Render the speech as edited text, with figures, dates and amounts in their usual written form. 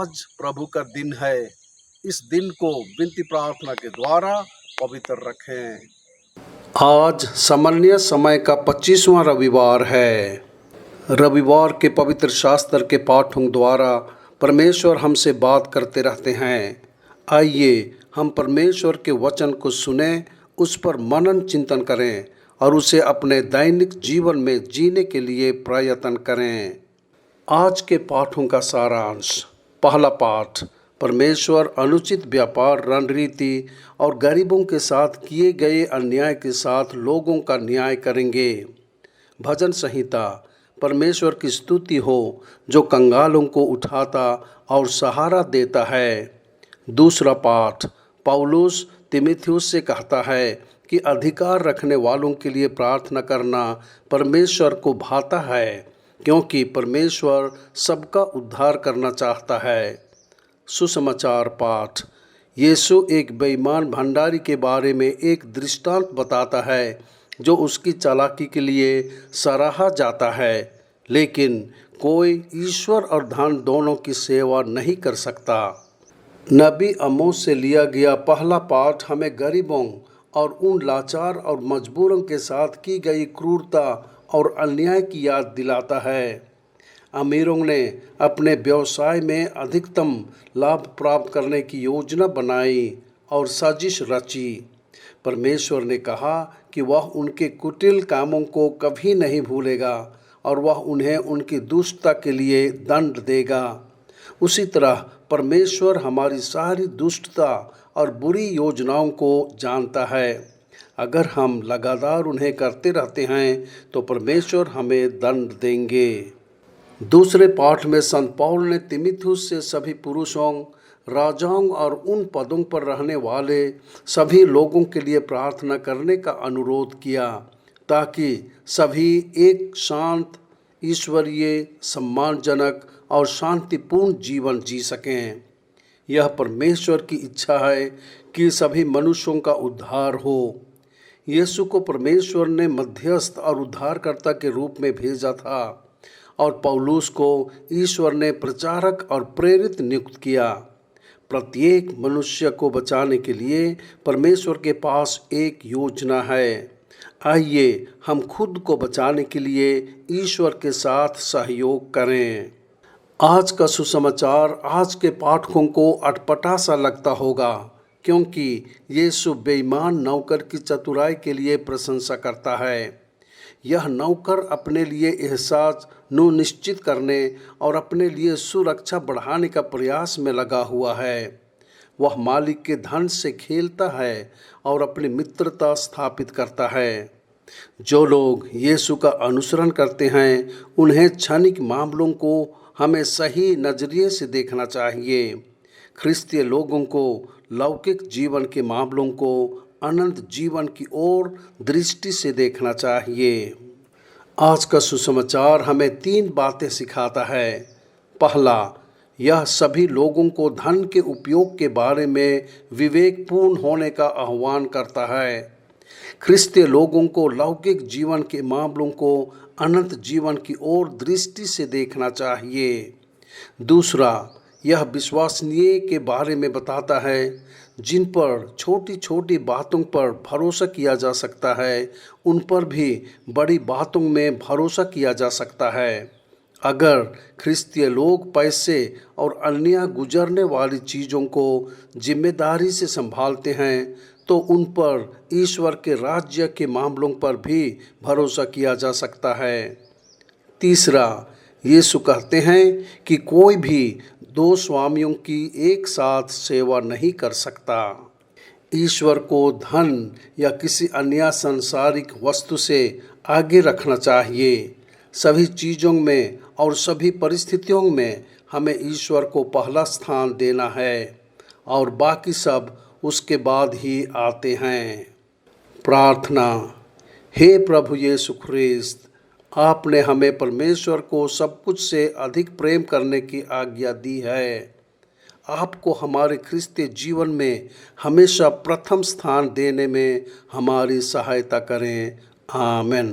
आज प्रभु का दिन है। इस दिन को विनती प्रार्थना के द्वारा पवित्र रखें। आज सामान्य समय का 25वां रविवार है। रविवार के पवित्र शास्त्र के पाठों द्वारा परमेश्वर हमसे बात करते रहते हैं। आइए हम परमेश्वर के वचन को सुने, उस पर मनन चिंतन करें और उसे अपने दैनिक जीवन में जीने के लिए प्रयत्न करें। आज के पाठों का सारांश। पहला पाठ, परमेश्वर अनुचित व्यापार रणनीति और गरीबों के साथ किए गए अन्याय के साथ लोगों का न्याय करेंगे। भजन संहिता, परमेश्वर की स्तुति हो जो कंगालों को उठाता और सहारा देता है। दूसरा पाठ, पौलुस तीमुथियुस से कहता है कि अधिकार रखने वालों के लिए प्रार्थना करना परमेश्वर को भाता है, क्योंकि परमेश्वर सबका उद्धार करना चाहता है। सुसमाचार पाठ, यीशु एक बेईमान भंडारी के बारे में एक दृष्टांत बताता है जो उसकी चालाकी के लिए सराहा जाता है, लेकिन कोई ईश्वर और धन दोनों की सेवा नहीं कर सकता। नबी आमोस से लिया गया पहला पाठ हमें गरीबों और उन लाचार और मजबूरों के साथ की गई क्रूरता और अन्याय की याद दिलाता है। अमीरों ने अपने व्यवसाय में अधिकतम लाभ प्राप्त करने की योजना बनाई और साजिश रची। परमेश्वर ने कहा कि वह उनके कुटिल कामों को कभी नहीं भूलेगा और वह उन्हें उनकी दुष्टता के लिए दंड देगा। उसी तरह परमेश्वर हमारी सारी दुष्टता और बुरी योजनाओं को जानता है। अगर हम लगातार उन्हें करते रहते हैं तो परमेश्वर हमें दंड देंगे। दूसरे पाठ में संत पौल ने तीमुथियुस से सभी पुरुषों, राजाओं और उन पदों पर रहने वाले सभी लोगों के लिए प्रार्थना करने का अनुरोध किया, ताकि सभी एक शांत, ईश्वरीय, सम्मानजनक और शांतिपूर्ण जीवन जी सकें। यह परमेश्वर की इच्छा है कि सभी मनुष्यों का उद्धार हो। यीशु को परमेश्वर ने मध्यस्थ और उद्धारकर्ता के रूप में भेजा था और पौलुस को ईश्वर ने प्रचारक और प्रेरित नियुक्त किया। प्रत्येक मनुष्य को बचाने के लिए परमेश्वर के पास एक योजना है। आइए हम खुद को बचाने के लिए ईश्वर के साथ सहयोग करें। आज का सुसमाचार आज के पाठकों को अटपटा सा लगता होगा, क्योंकि यीशु बेईमान नौकर की चतुराई के लिए प्रशंसा करता है। यह नौकर अपने लिए एहसास निश्चित करने और अपने लिए सुरक्षा बढ़ाने का प्रयास में लगा हुआ है। वह मालिक के धन से खेलता है और अपनी मित्रता स्थापित करता है। जो लोग यीशु का अनुसरण करते हैं, उन्हें क्षणिक मामलों को हमें सही नज़रिए से देखना चाहिए। ख्रिस्तीय लोगों को लौकिक जीवन के मामलों को अनंत जीवन की ओर दृष्टि से देखना चाहिए। आज का सुसमाचार हमें 3 बातें सिखाता है। पहला, यह सभी लोगों को धन के उपयोग के बारे में विवेकपूर्ण होने का आह्वान करता है। ख्रिस्तीय लोगों को लौकिक जीवन के मामलों को अनंत जीवन की ओर दृष्टि से देखना चाहिए। दूसरा, यह विश्वसनीय के बारे में बताता है जिन पर छोटी छोटी बातों पर भरोसा किया जा सकता है, उन पर भी बड़ी बातों में भरोसा किया जा सकता है। अगर ख्रिस्तीय लोग पैसे और अन्य गुजरने वाली चीज़ों को जिम्मेदारी से संभालते हैं, तो उन पर ईश्वर के राज्य के मामलों पर भी भरोसा किया जा सकता है। तीसरा, यीशु कहते हैं कि कोई भी 2 स्वामियों की एक साथ सेवा नहीं कर सकता। ईश्वर को धन या किसी अन्य सांसारिक वस्तु से आगे रखना चाहिए। सभी चीज़ों में और सभी परिस्थितियों में हमें ईश्वर को पहला स्थान देना है और बाकी सब उसके बाद ही आते हैं। प्रार्थना। हे प्रभु यीशु ख्रिस्त, आपने हमें परमेश्वर को सब कुछ से अधिक प्रेम करने की आज्ञा दी है। आपको हमारे ख्रिस्तीय जीवन में हमेशा प्रथम स्थान देने में हमारी सहायता करें। आमीन।